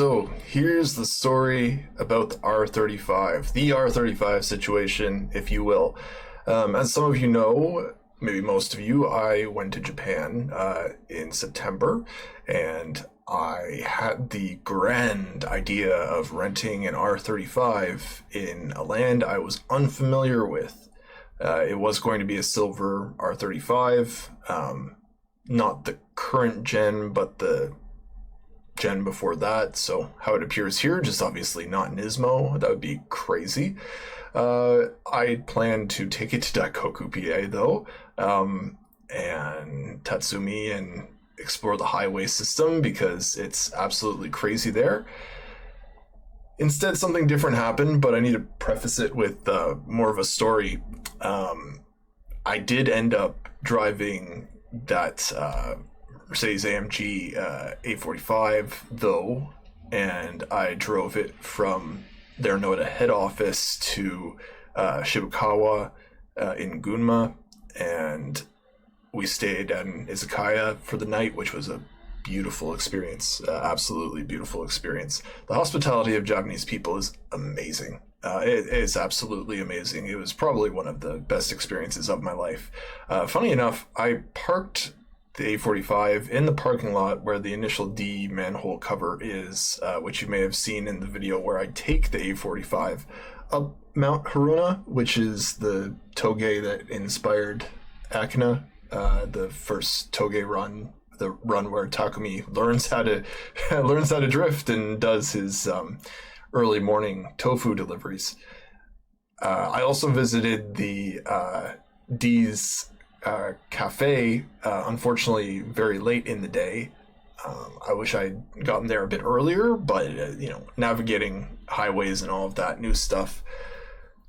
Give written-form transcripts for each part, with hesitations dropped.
So here's the story about the R35, the R35 situation, if you will. As some of you know, maybe most of you, I went to Japan in September, and I had the grand idea of renting an R35 in a land I was unfamiliar with. It was going to be a silver R35, not the current gen, but the gen before that. So how it appears here, just obviously not Nismo. That would be crazy. I plan to take it to Daikoku, PA, though, and Tatsumi, and explore the highway system because it's absolutely crazy there. Instead, something different happened, but I need to preface it with more of a story. I did end up driving that Mercedes-AMG 845, though, and I drove it from their Noda head office to Shibukawa in Gunma, and we stayed at an izakaya for the night, which was a beautiful experience, absolutely beautiful experience. The hospitality of Japanese people is amazing. It is absolutely amazing. It was probably one of the best experiences of my life. Funny enough, I parked the A45 in the parking lot where the initial D manhole cover is, which you may have seen in the video where I take the A45 up Mount Haruna, which is the toge that inspired Akina, the first toge run, the run where Takumi learns how to drift and does his early morning tofu deliveries. I also visited the D's cafe, unfortunately very late in the day. I wish I'd gotten there a bit earlier, but navigating highways and all of that new stuff,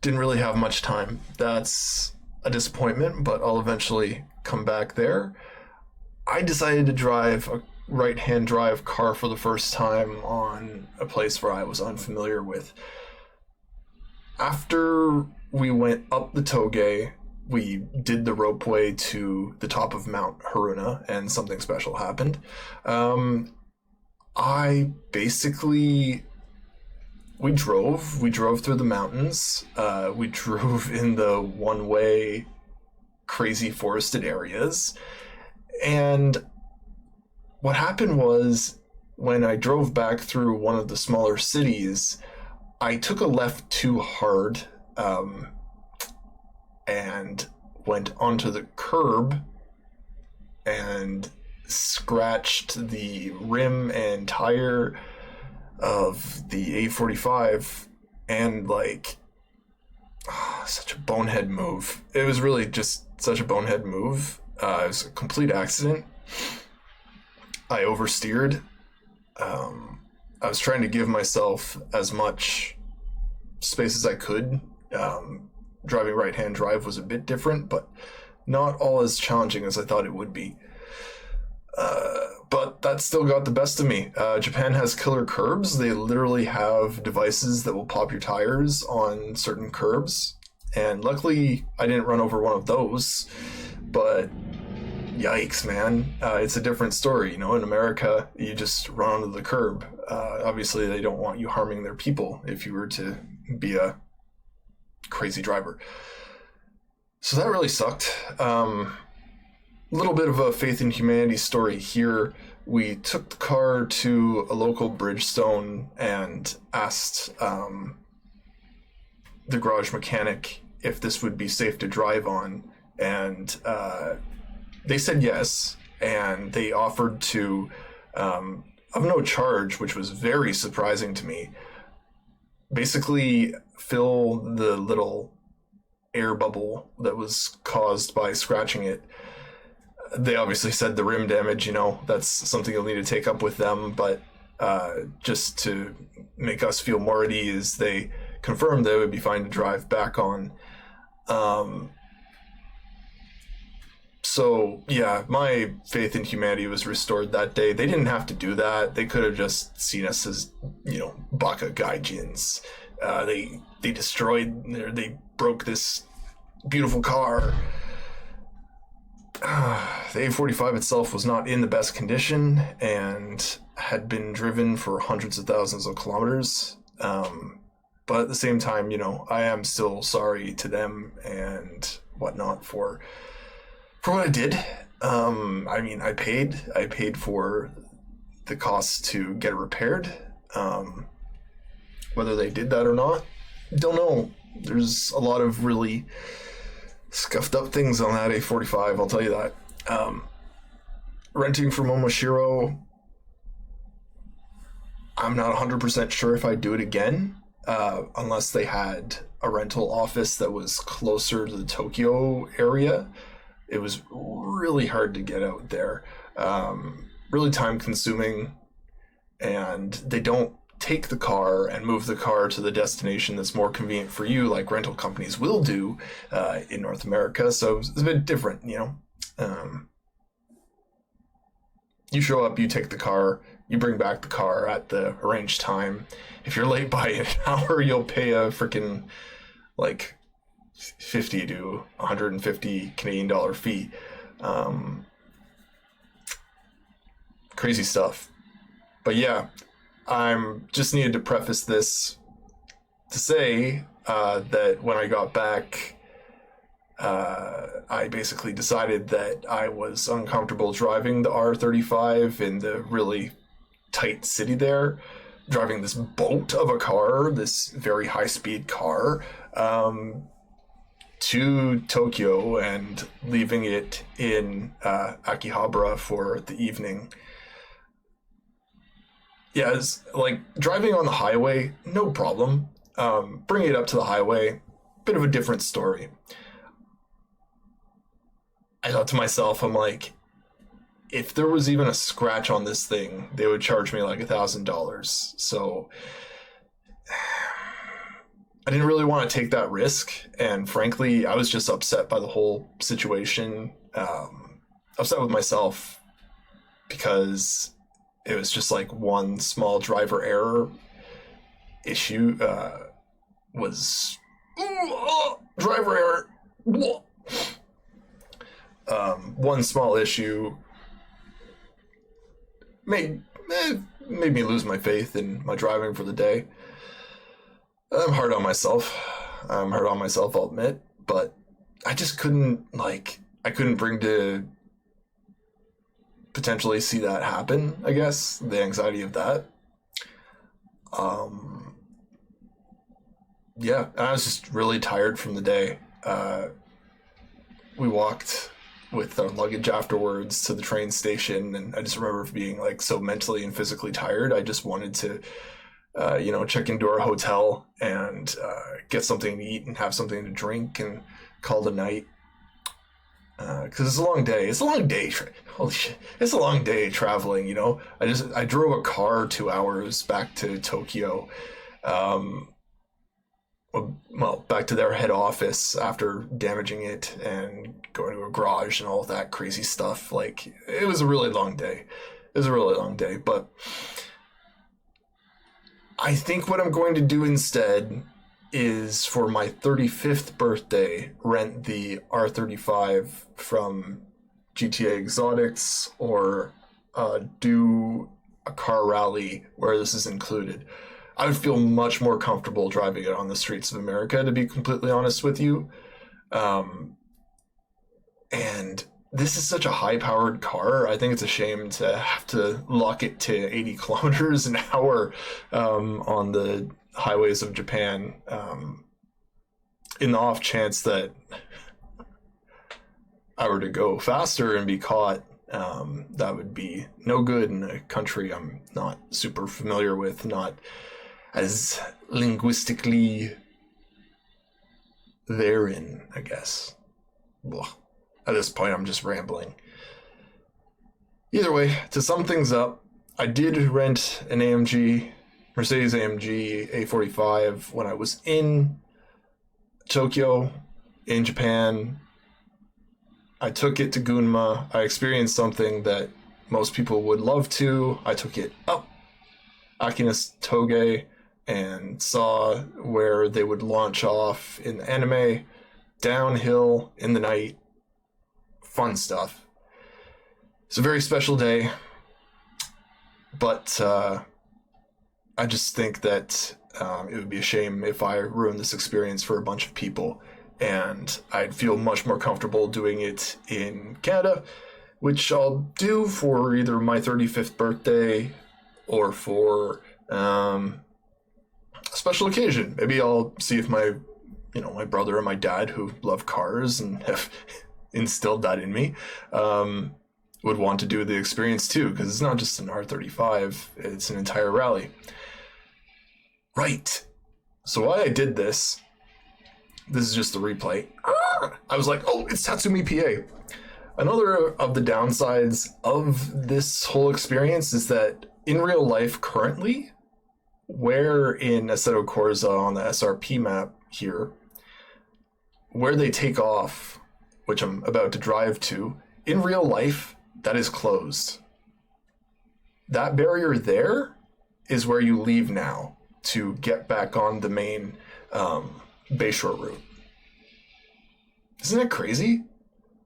didn't really have much time. That's a disappointment, but I'll eventually come back there. I decided to drive a right-hand drive car for the first time on a place where I was unfamiliar with. After we went up the toge, we did the ropeway to the top of Mount Haruna, and something special happened. We drove through the mountains. We drove in the one-way crazy forested areas. And what happened was, when I drove back through one of the smaller cities, I took a left too hard, and went onto the curb and scratched the rim and tire of the A45, and such a bonehead move. It was really just such a bonehead move. It was a complete accident. I oversteered. I was trying to give myself as much space as I could. Driving right-hand drive was a bit different, but not all as challenging as I thought it would be. But that still got the best of me. Japan has killer curbs. They literally have devices that will pop your tires on certain curbs. And luckily, I didn't run over one of those. But yikes, man. It's a different story. In America, you just run onto the curb. Obviously, they don't want you harming their people if you were to be a crazy driver. So that really sucked. Little bit of a faith in humanity story here. We took the car to a local Bridgestone and asked the garage mechanic if this would be safe to drive on, and they said yes, and they offered to, of no charge, which was very surprising to me, basically fill the little air bubble that was caused by scratching it. They obviously said the rim damage, that's something you'll need to take up with them, but just to make us feel more at ease, they confirmed that it would be fine to drive back on. So yeah, my faith in humanity was restored that day. They didn't have to do that. They could have just seen us as, baka gaijins. They broke this beautiful car. The A45 itself was not in the best condition and had been driven for hundreds of thousands of kilometers. But at the same time, you know, I am still sorry to them and whatnot for what I did. I mean, I paid for the costs to get it repaired. Whether they did that or not, don't know. There's a lot of really scuffed up things on that A45, I'll tell you that. Renting from Momoshiro, I'm not 100% sure if I'd do it again, unless they had a rental office that was closer to the Tokyo area. It was really hard to get out there, really time consuming, and they don't take the car and move the car to the destination that's more convenient for you, like rental companies will do in North America. So it's a bit different, you know. You show up, you take the car, you bring back the car at the arranged time. If you're late by an hour, you'll pay a freaking like 50 to 150 Canadian dollar fee. Crazy stuff. But yeah, I'm just needed to preface this to say that when I got back, I basically decided that I was uncomfortable driving the R35 in the really tight city there, driving this boat of a car, this very high-speed car, to Tokyo and leaving it in Akihabara for the evening. Yeah, it's like driving on the highway, no problem. Bringing it up to the highway, bit of a different story. I thought to myself, I'm like, if there was even a scratch on this thing, they would charge me like $1,000. So I didn't really want to take that risk. And frankly, I was just upset by the whole situation. Upset with myself because it was just like one small driver error issue. Driver error. One small issue made me lose my faith in my driving for the day. I'm hard on myself. I'll admit, but I just couldn't bring to potentially see that happen, I guess. The anxiety of that. Yeah, and I was just really tired from the day. We walked with our luggage afterwards to the train station, and I just remember being like so mentally and physically tired. I just wanted to check into our hotel and get something to eat and have something to drink and call it a night. Because it's a long day. It's a long day. Holy shit. It's a long day traveling, you know. I drove a car 2 hours back to Tokyo. Back to their head office after damaging it and going to a garage and all of that crazy stuff. Like, it was a really long day. But I think what I'm going to do instead is, for my 35th birthday, rent the R35 from GTA Exotics, or do a car rally where this is included. I would feel much more comfortable driving it on the streets of America, to be completely honest with you. And this is such a high-powered car. I think it's a shame to have to lock it to 80 kilometers an hour on the highways of Japan, in the off chance that I were to go faster and be caught. That would be no good in a country I'm not super familiar with, not as linguistically therein, I guess. Ugh. At this point, I'm just rambling. Either way, to sum things up, I did rent an Mercedes AMG A45 when I was in Tokyo, in Japan. I took it to Gunma. I experienced something that most people would love to. I took it up Akinas Toge and saw where they would launch off in the anime, downhill in the night, fun stuff. It's a very special day, but I just think that it would be a shame if I ruined this experience for a bunch of people, and I'd feel much more comfortable doing it in Canada, which I'll do for either my 35th birthday or for a special occasion. Maybe I'll see if my brother and my dad, who love cars and have instilled that in me, would want to do the experience too, because it's not just an R35, it's an entire rally. Right. So why I did this is just a replay. I was like, oh, it's Tatsumi PA. Another of the downsides of this whole experience is that in real life currently, where in Assetto Corsa on the SRP map here, where they take off, which I'm about to drive to, in real life, that is closed. That barrier there is where you leave now to get back on the main Bayshore route. Isn't that crazy?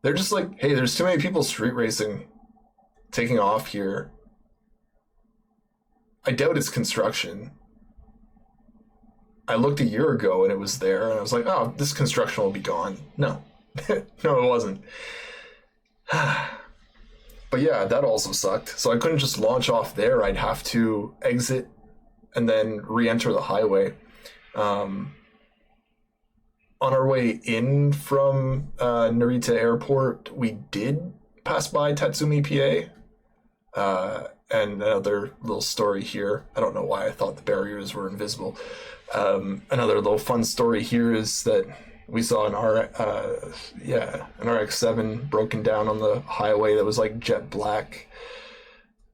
They're just like, hey, there's too many people street racing, taking off here. I doubt it's construction. I looked a year ago and it was there, and I was like, oh, this construction will be gone. No. No, it wasn't. But yeah, that also sucked. So I couldn't just launch off there. I'd have to exit and then re-enter the highway. On our way in from Narita Airport, we did pass by Tatsumi PA. And another little story here. I don't know why I thought the barriers were invisible. Another little fun story here is that we saw an RX-7 broken down on the highway that was like jet black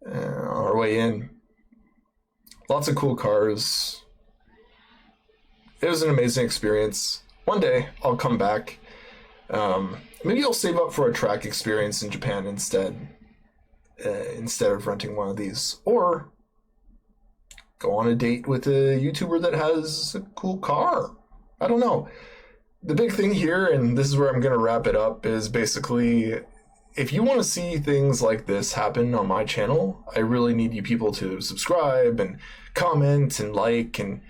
on our way in. Lots of cool cars. It was an amazing experience. One day I'll come back. Maybe I'll save up for a track experience in Japan instead of renting one of these, or go on a date with a YouTuber that has a cool car. I don't know. The big thing here, and this is where I'm going to wrap it up, is basically, if you want to see things like this happen on my channel, I really need you people to subscribe and comment and like, and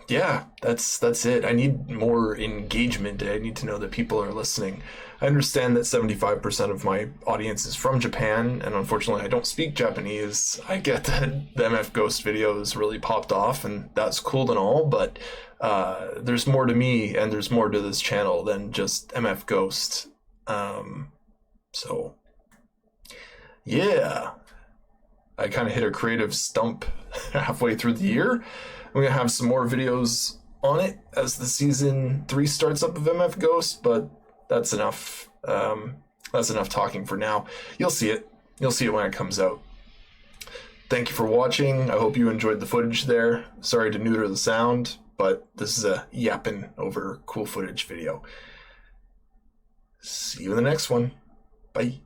yeah, that's it. I need more engagement. I need to know that people are listening. I understand that 75% of my audience is from Japan, and unfortunately I don't speak Japanese. I get that the MF Ghost videos really popped off, and that's cool and all, but there's more to me, and there's more to this channel than just MF Ghost. So, yeah. I kind of hit a creative stump halfway through the year. I'm going to have some more videos on it as the season 3 starts up of MF Ghost, but that's enough. That's enough talking for now. You'll see it. You'll see it when it comes out. Thank you for watching. I hope you enjoyed the footage there. Sorry to neuter the sound, but this is a yapping over cool footage video. See you in the next one. Bye.